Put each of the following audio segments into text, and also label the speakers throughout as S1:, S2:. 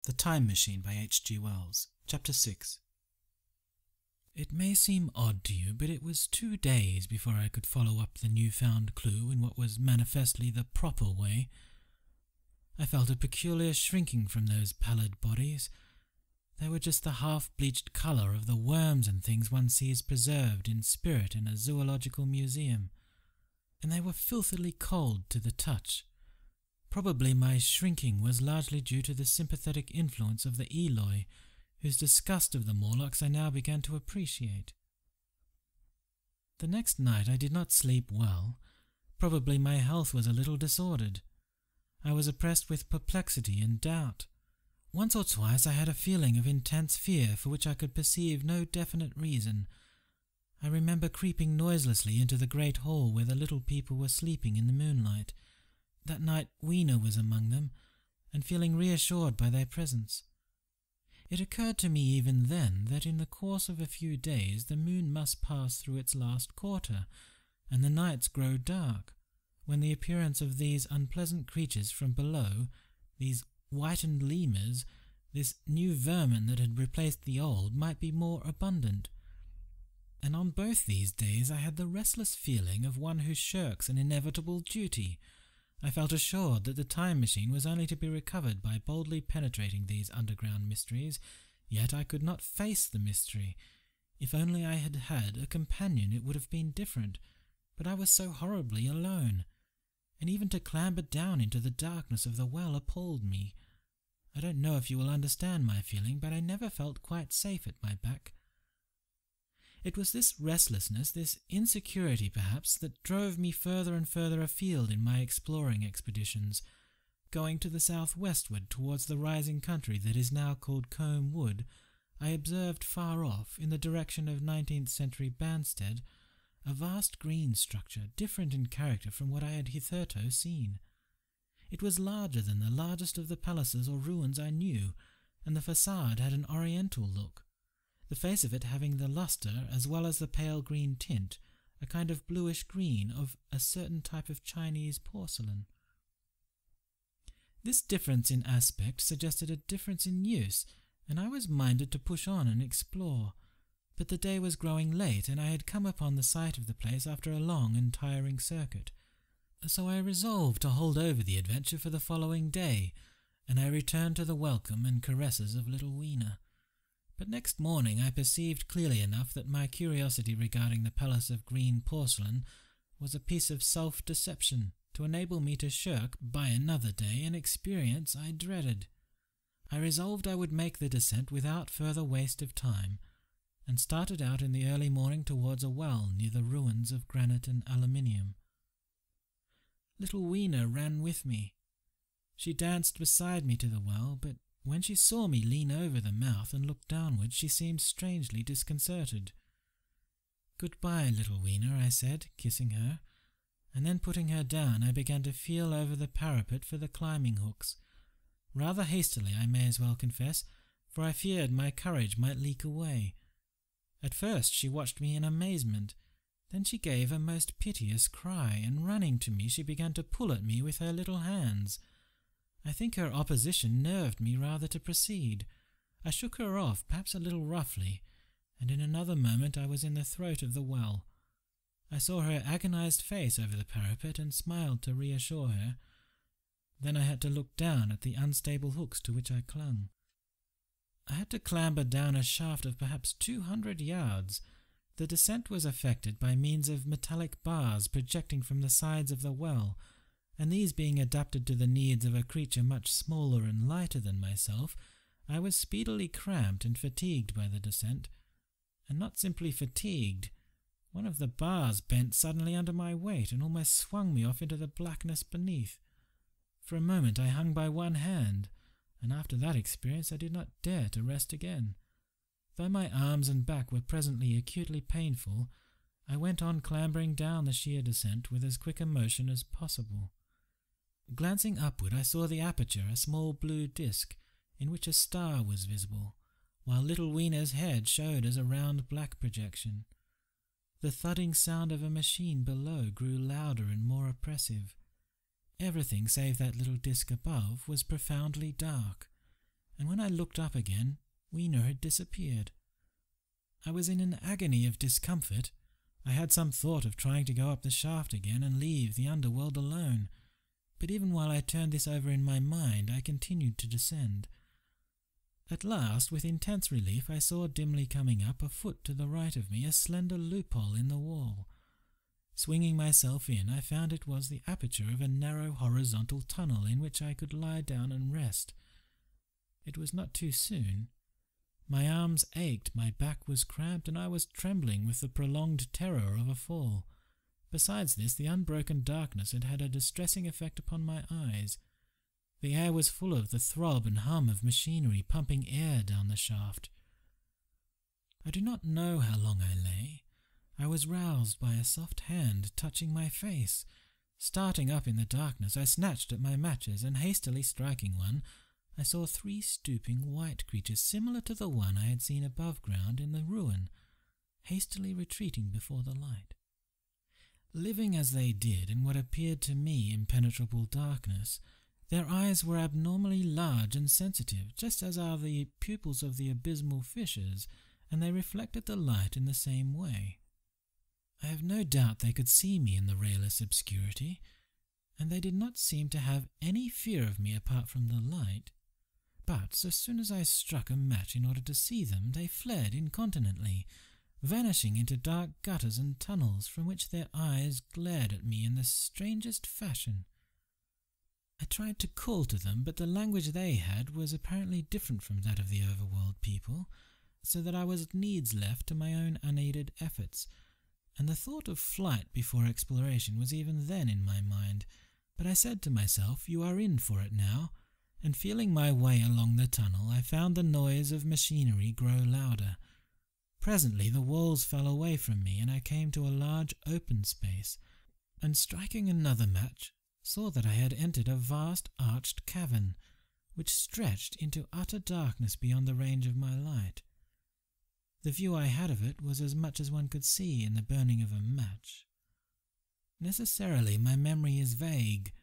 S1: The Time Machine by H.G. Wells, Chapter 6. It may seem odd to you, but it was 2 days before I could follow up the newfound clue in what was manifestly the proper way. I felt a peculiar shrinking from those pallid bodies. They were just the half-bleached colour of the worms and things one sees preserved in spirit in a zoological museum, and they were filthily cold to the touch. Probably my shrinking was largely due to the sympathetic influence of the Eloi, whose disgust of the Morlocks I now began to appreciate. The next night I did not sleep well. Probably my health was a little disordered. I was oppressed with perplexity and doubt. Once or twice I had a feeling of intense fear for which I could perceive no definite reason. I remember creeping noiselessly into the great hall where the little people were sleeping in the moonlight. That night Weena was among them, and feeling reassured by their presence. It occurred to me even then that in the course of a few days the moon must pass through its last quarter, and the nights grow dark, when the appearance of these unpleasant creatures from below, these whitened lemurs, this new vermin that had replaced the old, might be more abundant. And on both these days I had the restless feeling of one who shirks an inevitable duty. I felt assured that the time machine was only to be recovered by boldly penetrating these underground mysteries, yet I could not face the mystery. If only I had had a companion it would have been different, but I was so horribly alone, and even to clamber down into the darkness of the well appalled me. I don't know if you will understand my feeling, but I never felt quite safe at my back. It was this restlessness, this insecurity perhaps, that drove me further and further afield in my exploring expeditions, going to the southwestward towards the rising country that is now called Combe Wood. I observed far off, in the direction of 19th century Banstead, a vast green structure, different in character from what I had hitherto seen. It was larger than the largest of the palaces or ruins I knew, and the facade had an oriental look, the face of it having the lustre as well as the pale green tint, a kind of bluish green of a certain type of Chinese porcelain. This difference in aspect suggested a difference in use, and I was minded to push on and explore. But the day was growing late, and I had come upon the site of the place after a long and tiring circuit. So I resolved to hold over the adventure for the following day, and I returned to the welcome and caresses of little Weena. But next morning I perceived clearly enough that my curiosity regarding the palace of green porcelain was a piece of self-deception to enable me to shirk, by another day, an experience I dreaded. I resolved I would make the descent without further waste of time, and started out in the early morning towards a well near the ruins of granite and aluminium. Little Weena ran with me. She danced beside me to the well, but when she saw me lean over the mouth and look downward, she seemed strangely disconcerted. "Goodbye, little Weena," I said, kissing her, and then putting her down I began to feel over the parapet for the climbing hooks. Rather hastily, I may as well confess, for I feared my courage might leak away. At first she watched me in amazement, then she gave a most piteous cry, and running to me she began to pull at me with her little hands. I think her opposition nerved me rather to proceed. I shook her off, perhaps a little roughly, and in another moment I was in the throat of the well. I saw her agonized face over the parapet and smiled to reassure her. Then I had to look down at the unstable hooks to which I clung. I had to clamber down a shaft of perhaps 200 yards. The descent was effected by means of metallic bars projecting from the sides of the well, and these being adapted to the needs of a creature much smaller and lighter than myself, I was speedily cramped and fatigued by the descent. And not simply fatigued. One of the bars bent suddenly under my weight and almost swung me off into the blackness beneath. For a moment I hung by one hand, and after that experience I did not dare to rest again. Though my arms and back were presently acutely painful, I went on clambering down the sheer descent with as quick a motion as possible. Glancing upward I saw the aperture, a small blue disc, in which a star was visible, while little Weena's head showed as a round black projection. The thudding sound of a machine below grew louder and more oppressive. Everything save that little disc above was profoundly dark, and when I looked up again, Weena had disappeared. I was in an agony of discomfort. I had some thought of trying to go up the shaft again and leave the underworld alone, but even while I turned this over in my mind, I continued to descend. At last, with intense relief, I saw dimly coming up a foot to the right of me a slender loophole in the wall. Swinging myself in, I found it was the aperture of a narrow horizontal tunnel in which I could lie down and rest. It was not too soon. My arms ached, my back was cramped, and I was trembling with the prolonged terror of a fall. Besides this, the unbroken darkness had had a distressing effect upon my eyes. The air was full of the throb and hum of machinery pumping air down the shaft. I do not know how long I lay. I was roused by a soft hand touching my face. Starting up in the darkness, I snatched at my matches, and hastily striking one, I saw 3 stooping white creatures similar to the one I had seen above ground in the ruin, hastily retreating before the light. Living as they did in what appeared to me impenetrable darkness, their eyes were abnormally large and sensitive, just as are the pupils of the abysmal fishes, and they reflected the light in the same way. I have no doubt they could see me in the rayless obscurity, and they did not seem to have any fear of me apart from the light. But so soon as I struck a match in order to see them, they fled incontinently, vanishing into dark gutters and tunnels from which their eyes glared at me in the strangest fashion. I tried to call to them, but the language they had was apparently different from that of the overworld people, so that I was needs left to my own unaided efforts, and the thought of flight before exploration was even then in my mind. But I said to myself, "You are in for it now," and feeling my way along the tunnel, I found the noise of machinery grow louder. Presently the walls fell away from me, and I came to a large open space, and striking another match, saw that I had entered a vast arched cavern, which stretched into utter darkness beyond the range of my light. The view I had of it was as much as one could see in the burning of a match. Necessarily my memory is vague.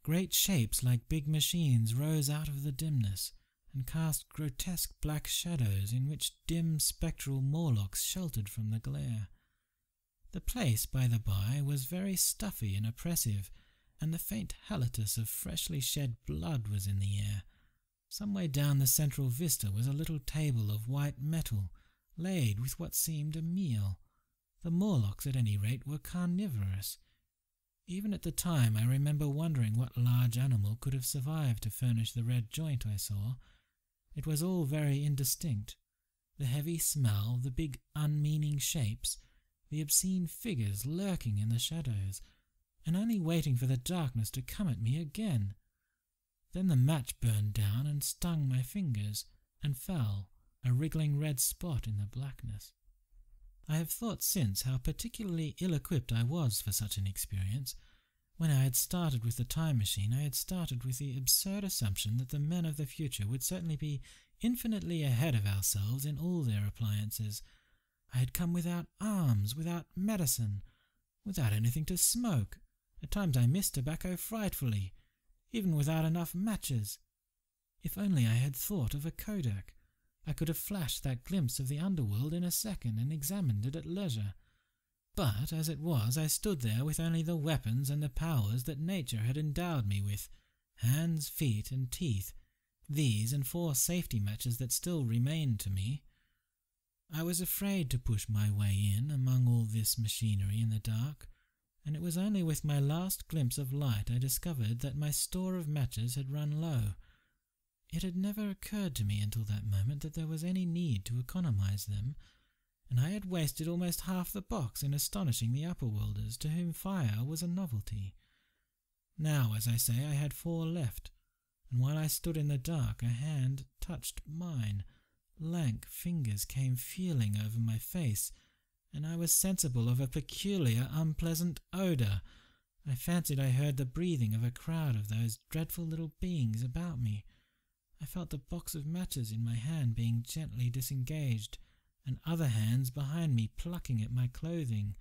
S1: Great shapes like big machines rose out of the dimness, and cast grotesque black shadows in which dim spectral Morlocks sheltered from the glare. The place, by the by, was very stuffy and oppressive, and the faint halitus of freshly shed blood was in the air. Some way down the central vista was a little table of white metal, laid with what seemed a meal. The Morlocks, at any rate, were carnivorous. Even at the time I remember wondering what large animal could have survived to furnish the red joint I saw. It was all very indistinct. The heavy smell, the big unmeaning shapes, the obscene figures lurking in the shadows, and only waiting for the darkness to come at me again. Then the match burned down and stung my fingers, and fell, a wriggling red spot in the blackness. I have thought since how particularly ill-equipped I was for such an experience. When I had started with the time machine, I had started with the absurd assumption that the men of the future would certainly be infinitely ahead of ourselves in all their appliances. I had come without arms, without medicine, without anything to smoke. At times I missed tobacco frightfully, even without enough matches. If only I had thought of a kodak, I could have flashed that glimpse of the underworld in a second and examined it at leisure. But, as it was, I stood there with only the weapons and the powers that nature had endowed me with, hands, feet, and teeth, these and 4 safety matches that still remained to me. I was afraid to push my way in among all this machinery in the dark, and it was only with my last glimpse of light I discovered that my store of matches had run low. It had never occurred to me until that moment that there was any need to economize them, and I had wasted almost half the box in astonishing the upperworlders, to whom fire was a novelty. Now, as I say, I had 4 left, and while I stood in the dark, a hand touched mine. Lank fingers came feeling over my face, and I was sensible of a peculiar, unpleasant odour. I fancied I heard the breathing of a crowd of those dreadful little beings about me. I felt the box of matches in my hand being gently disengaged, and other hands behind me plucking at my clothing.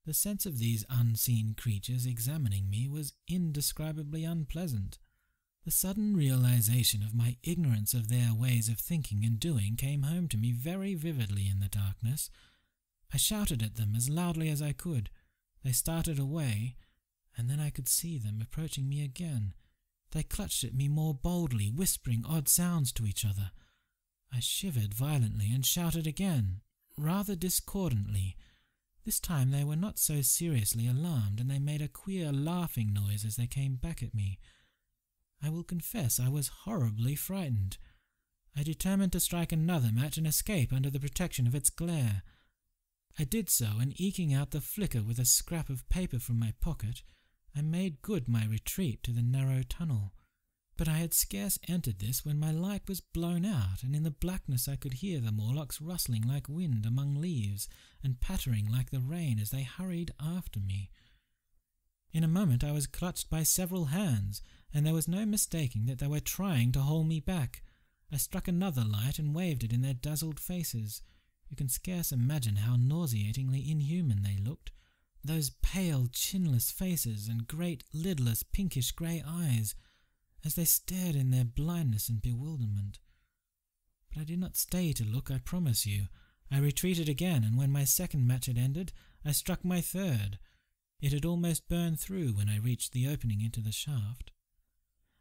S1: The sense of these unseen creatures examining me was indescribably unpleasant. The sudden realization of my ignorance of their ways of thinking and doing came home to me very vividly in the darkness. I shouted at them as loudly as I could. They started away, and then I could see them approaching me again. They clutched at me more boldly, whispering odd sounds to each other. I shivered violently and shouted again, rather discordantly. This time they were not so seriously alarmed, and they made a queer laughing noise as they came back at me. I will confess I was horribly frightened. I determined to strike another match and escape under the protection of its glare. I did so, and eking out the flicker with a scrap of paper from my pocket, I made good my retreat to the narrow tunnel. But I had scarce entered this when my light was blown out, and in the blackness I could hear the Morlocks rustling like wind among leaves and pattering like the rain as they hurried after me. In a moment I was clutched by several hands, and there was no mistaking that they were trying to hold me back. I struck another light and waved it in their dazzled faces. You can scarce imagine how nauseatingly inhuman they looked. Those pale, chinless faces and great, lidless, pinkish-grey eyes, as they stared in their blindness and bewilderment. But I did not stay to look, I promise you. I retreated again, and when my second match had ended, I struck my third. It had almost burned through when I reached the opening into the shaft.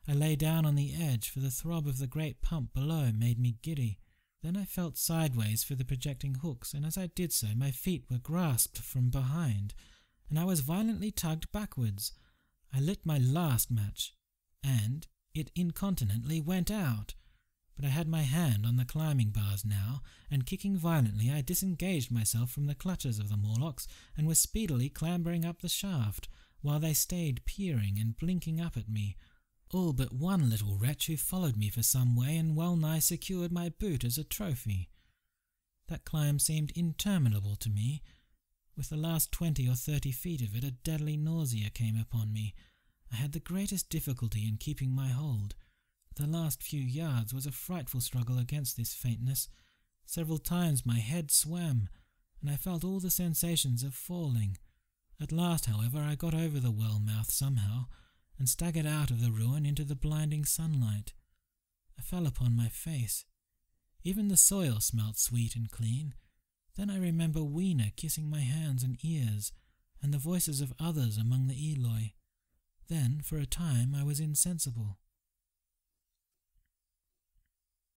S1: I lay down on the edge, for the throb of the great pump below made me giddy. Then I felt sideways for the projecting hooks, and as I did so my feet were grasped from behind, and I was violently tugged backwards. I lit my last match, and it incontinently went out. But I had my hand on the climbing bars now, and kicking violently I disengaged myself from the clutches of the Morlocks and was speedily clambering up the shaft, while they stayed peering and blinking up at me, all but one little wretch who followed me for some way and well-nigh secured my boot as a trophy. That climb seemed interminable to me. With the last 20 or 30 feet of it a deadly nausea came upon me. I had the greatest difficulty in keeping my hold. The last few yards was a frightful struggle against this faintness. Several times my head swam, and I felt all the sensations of falling. At last, however, I got over the well mouth somehow, and staggered out of the ruin into the blinding sunlight. I fell upon my face. Even the soil smelt sweet and clean. Then I remember Weena kissing my hands and ears, and the voices of others among the Eloi. Then, for a time, I was insensible.